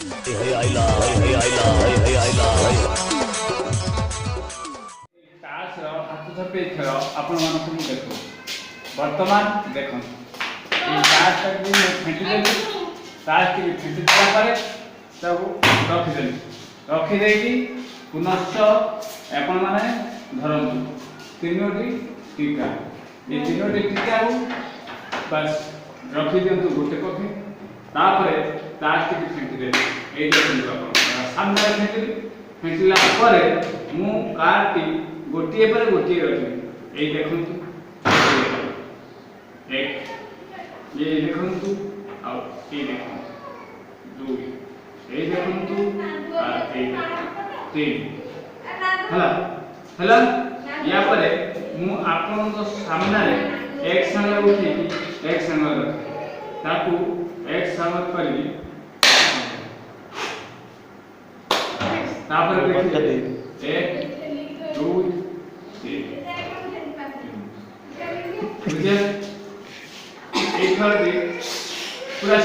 हाथ छपे खेल आपण देख बर्तमान देख फेंटी देली ताश की फेंटी देला रखिदेली रखिदे पुनश्च आपण मैंने धरतु तीनोटी टीका ये तीनोटी टीका बस रखी दिंतु गोटे कफी तापर ताश की फेंटी देली सामने फेंटिला मु कार्ड टी गोटे पर गोटे रखी ये देखु एक ये देखु आ ये देखु दो ये देखु आ तीन हला हला या पर मु आपन तो सामने एक संग उठी एक संग रखी ताकू एक संग करी तापर देखिए एक दो तीन मुझे एक बार पूरा